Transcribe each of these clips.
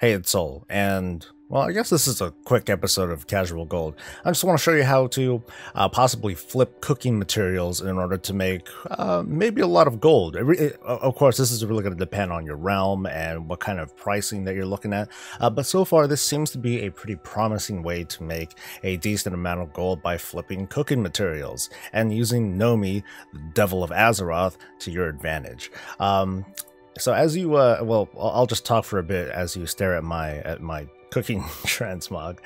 Hey, it's Soul, and well, I guess this is a quick episode of Casual Gold. I just want to show you how to possibly flip cooking materials in order to make maybe a lot of gold. Of course, this is really going to depend on your realm and what kind of pricing that you're looking at, but so far this seems to be a pretty promising way to make a decent amount of gold by flipping cooking materials and using Nomi, the Devil of Azeroth, to your advantage. So as you, well, I'll just talk for a bit as you stare at my cooking transmog.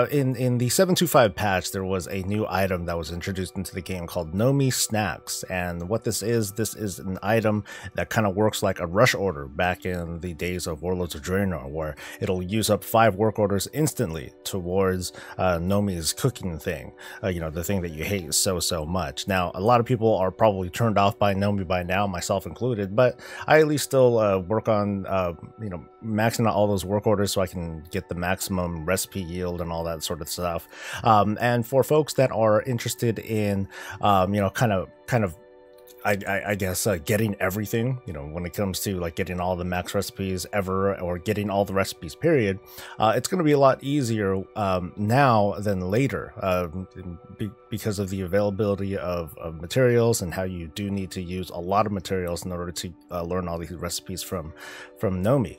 In the 7.25 patch, there was a new item that was introduced into the game called Nomi Snacks, and what this is an item that kind of works like a rush order back in the days of Warlords of Draenor, where it'll use up 5 work orders instantly towards Nomi's cooking thing, you know, the thing that you hate so much. Now, a lot of people are probably turned off by Nomi by now, myself included, but I at least still work on, you know, maxing out all those work orders so I can get the maximum recipe yield and all that sort of stuff. And for folks that are interested in, you know, kind of I guess getting everything, you know, when it comes to like getting all the max recipes ever or getting all the recipes period, it's going to be a lot easier now than later because of the availability of materials and how you do need to use a lot of materials in order to learn all these recipes from Nomi.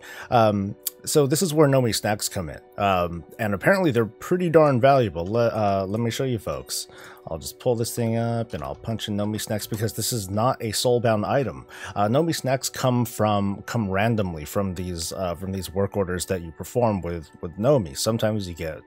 So this is where Nomi Snacks come in, and apparently they're pretty darn valuable. Let me show you folks. I'll just pull this thing up and I'll punch in Nomi Snacks because this is not a soulbound item. Nomi Snacks come randomly from these work orders that you perform with Nomi. Sometimes you get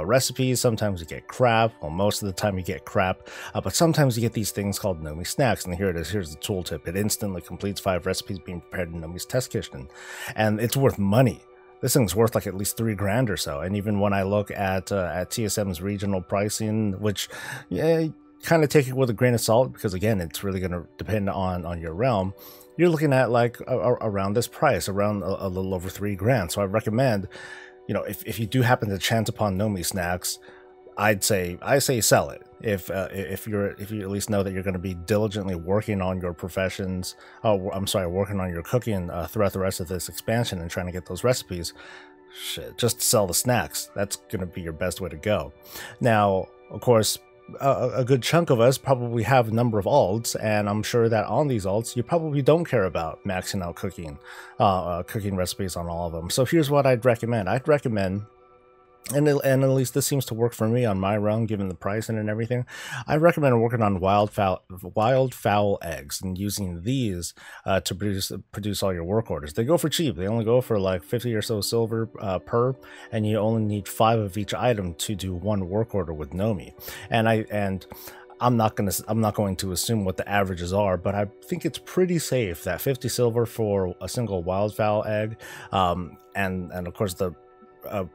recipes, sometimes you get crap. Well, most of the time you get crap, but sometimes you get these things called Nomi Snacks, and here it is. Here's the tooltip. It instantly completes 5 recipes being prepared in Nomi's test kitchen, and it's worth money. This thing's worth like at least $3 grand or so. And even when I look at TSM's regional pricing, which, yeah, kind of take it with a grain of salt, because again, it's really going to depend on your realm, you're looking at like around this price, around a little over $3 grand. So I recommend, you know, if you do happen to chance upon Nomi Snacks, I say sell it. If you at least know that you're going to be diligently working on your professions, working on your cooking throughout the rest of this expansion and trying to get those recipes, shit, just sell the snacks. That's going to be your best way to go. Now, of course, a good chunk of us probably have a number of alts, and I'm sure that on these alts, you probably don't care about maxing out cooking recipes on all of them. So here's what I'd recommend. And at least this seems to work for me on my realm, given the pricing and everything. I recommend working on wildfowl eggs and using these to produce all your work orders. They go for cheap. They only go for like 50 or so silver per, and you only need 5 of each item to do 1 work order with Nomi. I'm not going to assume what the averages are, but I think it's pretty safe that 50 silver for a single wildfowl egg, and of course the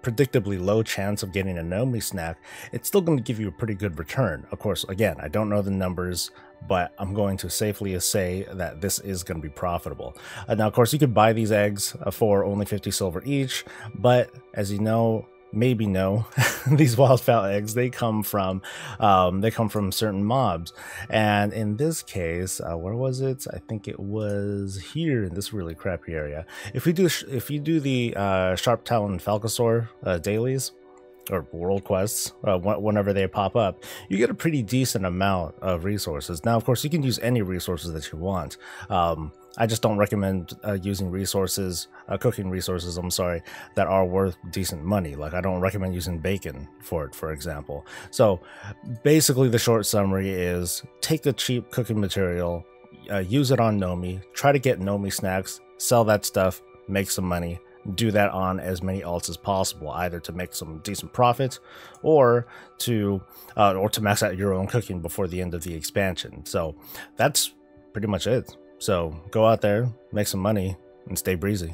predictably low chance of getting a Nomi snack, it's still going to give you a pretty good return. Of course, again, I don't know the numbers, but I'm going to safely say that this is going to be profitable. Now, of course, you could buy these eggs for only 50 silver each, but as you know, maybe no, these wildfowl eggs, they come from certain mobs, and in this case, where was it? I think it was here in this really crappy area. If you do the Sharp Talon Falcosaur dailies or world quests, whenever they pop up, you get a pretty decent amount of resources. Now, of course, you can use any resources that you want. I just don't recommend using resources, cooking resources, I'm sorry, that are worth decent money. Like, I don't recommend using bacon for it, for example. So basically the short summary is take the cheap cooking material, use it on Nomi, try to get Nomi Snacks, sell that stuff, make some money. Do that on as many alts as possible, either to make some decent profits or to max out your own cooking before the end of the expansion. So that's pretty much it. So go out there, make some money, and stay breezy.